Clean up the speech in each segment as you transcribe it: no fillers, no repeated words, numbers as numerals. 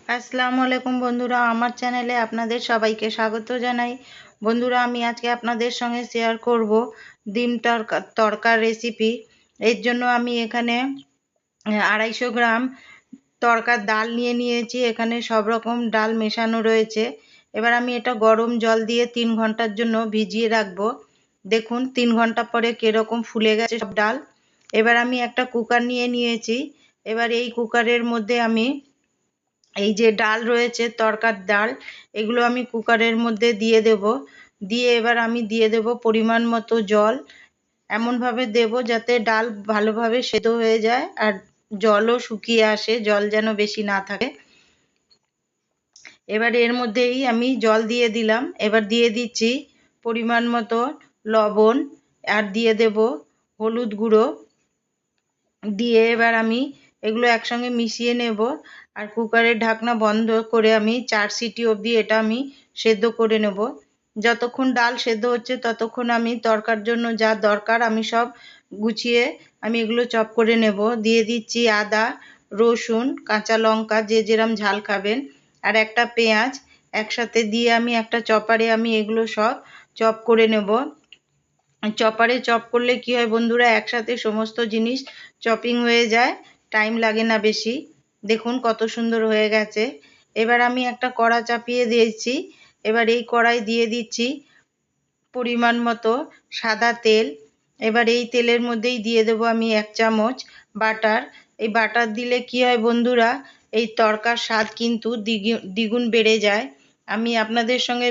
আসসালামু আলাইকুম বন্ধুরা, আমার চ্যানেলে আপনাদের সবাইকে স্বাগত জানাই। বন্ধুরা, আমি আজকে আপনাদের সঙ্গে শেয়ার করব ডিম তড়কার রেসিপি। এর জন্য আমি এখানে 250 গ্রাম তড়কার ডাল নিয়েছি। এখানে সব রকম ডাল মেশানো রয়েছে। এবার আমি এটা গরম জল দিয়ে 3 ঘন্টার জন্য ভিজিয়ে রাখবো। দেখুন 3 ঘন্টা পরে কিরকম ফুলে গেছে সব ডাল। এবার আমি একটা কুকার নিয়েছি। এবার এই কুকারের মধ্যে আমি এই যে ডাল রয়েছে তড়কার ডাল, এগুলো আমি কুকারের মধ্যে দিয়ে দেব। দিয়ে এবার আমি দিয়ে দেব পরিমাণ মতো জল। এমনভাবে দেব যাতে ডাল ভালোভাবে সেদ্ধ হয়ে যায় আর জলও শুকিয়ে আসে, জল যেন বেশি না থাকে। এবার এর মধ্যেই আমি জল দিয়ে দিলাম। এবার দিয়ে দিচ্ছি পরিমাণ মতো লবণ আর দিয়ে দেব হলুদ গুঁড়ো। দিয়ে এবার আমি এগুলো একসঙ্গে মিশিয়ে নেব। আর কুকারের ঢাকনা বন্ধ করে আমি 4 সিটি অবধি এটা আমি সেদ্ধ করে নেব। যতক্ষণ ডাল সেদ্ধ হচ্ছে ততক্ষণ আমি তড়কার জন্য যা দরকার আমি সব গুছিয়ে আমি এগুলো চপ করে নেব। দিয়ে দিচ্ছি আদা, রসুন, কাঁচা লঙ্কা, যে যেরম ঝাল খাবেন, আর একটা পেঁয়াজ একসাথে দিয়ে আমি একটা চপারে আমি এগুলো সব চপ করে নেব। চপারে চপ করলে কি হয় বন্ধুরা, একসাথে সমস্ত জিনিস চপিং হয়ে যায়, টাইম লাগে না বেশি। দেখুন কত সুন্দর হয়ে গেছে। এবার আমি একটা কড়া চাপিয়ে দিয়েছি। এবার এই কড়াই দিয়ে দিচ্ছি পরিমাণ মতো সাদা তেল। এবার এই তেলের মধ্যেই দিয়ে দেব আমি 1 চামচ বাটার। এই বাটার দিলে কি হয় বন্ধুরা, এই তড়কার স্বাদ কিন্তু দ্বিগুণ বেড়ে যায়। আমি আপনাদের সঙ্গে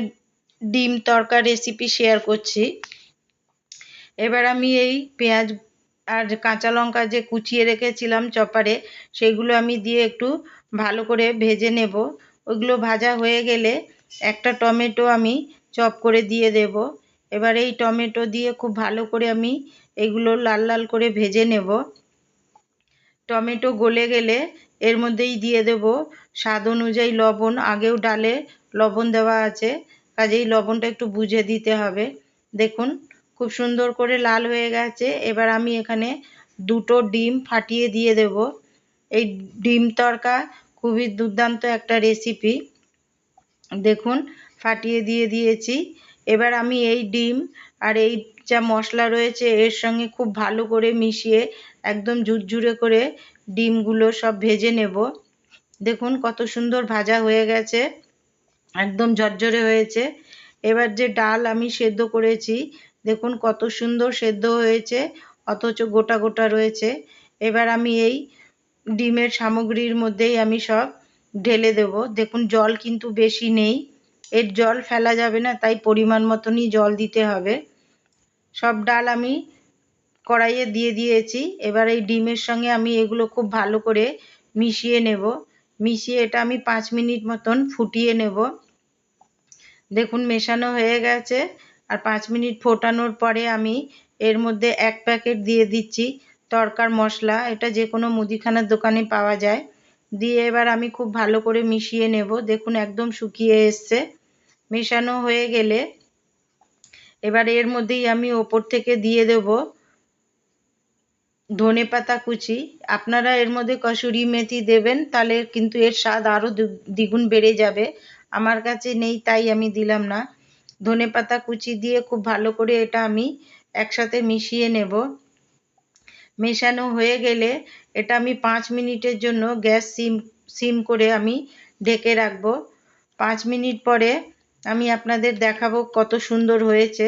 ডিম তড়কা রেসিপি শেয়ার করছি। এবার আমি এই পেঁয়াজ আর কাঁচা লঙ্কা যে কুচিয়ে রেখেছিলাম চপারে, সেগুলো আমি দিয়ে একটু ভালো করে ভেজে নেব। ওইগুলো ভাজা হয়ে গেলে একটা টমেটো আমি চপ করে দিয়ে দেব। এবার এই টমেটো দিয়ে খুব ভালো করে আমি এগুলো লাল লাল করে ভেজে নেব। টমেটো গলে গেলে এর মধ্যেই দিয়ে দেব স্বাদ অনুযায়ী লবণ। আগেও ডালে লবণ দেওয়া আছে, কাজেই লবণটা একটু বুঝে দিতে হবে। দেখুন খুব সুন্দর করে লাল হয়ে গেছে। এবার আমি এখানে 2টো ডিম ফাটিয়ে দিয়ে দেব। এই ডিম তড়কা খুবই দুর্দান্ত একটা রেসিপি। দেখুন ফাটিয়ে দিয়ে দিয়েছি। এবার আমি এই ডিম আর এই যা মশলা রয়েছে এর সঙ্গে খুব ভালো করে মিশিয়ে একদম ঝুরঝুরে করে ডিমগুলো সব ভেজে নেব। দেখুন কত সুন্দর ভাজা হয়ে গেছে, একদম ঝরঝরে হয়েছে। এবার যে ডাল আমি সেদ্ধ করেছি, দেখুন কত সুন্দর সেদ্ধ হয়েছে, অথচ গোটা গোটা রয়েছে। এবার আমি এই ডিমের সামগ্রীর মধ্যেই আমি সব ঢেলে দেব। দেখুন জল কিন্তু বেশি নেই, এর জল ফেলা যাবে না, তাই পরিমাণ মতনই জল দিতে হবে। সব ডাল আমি কড়াইয়ে দিয়ে দিয়েছি। এবার এই ডিমের সঙ্গে আমি এগুলো খুব ভালো করে মিশিয়ে নেব। মিশিয়ে এটা আমি 5 মিনিট মতন ফুটিয়ে নেব। দেখুন মেশানো হয়ে গেছে। আর 5 মিনিট ফোটানোর পরে আমি এর মধ্যে 1 প্যাকেট দিয়ে দিচ্ছি তড়কার মশলা। এটা যে কোনো মুদিখানার দোকানে পাওয়া যায়। দিয়ে এবার আমি খুব ভালো করে মিশিয়ে নেব। দেখুন একদম শুকিয়ে এসছে। মেশানো হয়ে গেলে এবার এর মধ্যেই আমি ওপর থেকে দিয়ে দেব ধনেপাতা কুচি। আপনারা এর মধ্যে কসুরি মেথি দেবেন, তাহলে কিন্তু এর স্বাদ আরও দ্বিগুণ বেড়ে যাবে। আমার কাছে নেই তাই আমি দিলাম না। ধনেপাতা কুচি দিয়ে খুব ভালো করে এটা আমি একসাথে মিশিয়ে নেব। মেশানো হয়ে গেলে এটা আমি 5 মিনিটের জন্য গ্যাস সিম করে আমি ঢেকে রাখবো। 5 মিনিট পরে আমি আপনাদের দেখাবো কত সুন্দর হয়েছে।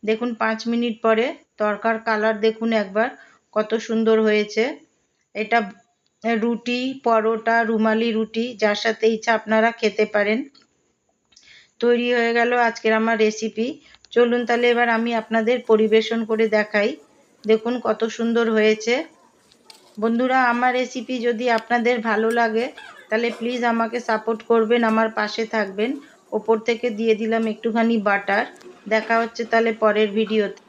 দেখুন 5 মিনিট পরে তড়কার কালার দেখুন একবার কত সুন্দর হয়েছে। এটা রুটি, পরোটা, রুমালি রুটি যার সাথে ইচ্ছা আপনারা খেতে পারেন। তৈরি হয়ে গেল আজকের আমার রেসিপি। চলুন তাহলে এবার আমি আপনাদের পরিবেশন করে দেখাই। দেখুন কত সুন্দর হয়েছে। বন্ধুরা, আমার রেসিপি যদি আপনাদের ভালো লাগে তাহলে প্লিজ আমাকে সাপোর্ট করবেন, আমার পাশে থাকবেন। ওপর থেকে দিয়ে দিলাম একটুখানি বাটার। দেখা হচ্ছে তাহলে পরের ভিডিওতে।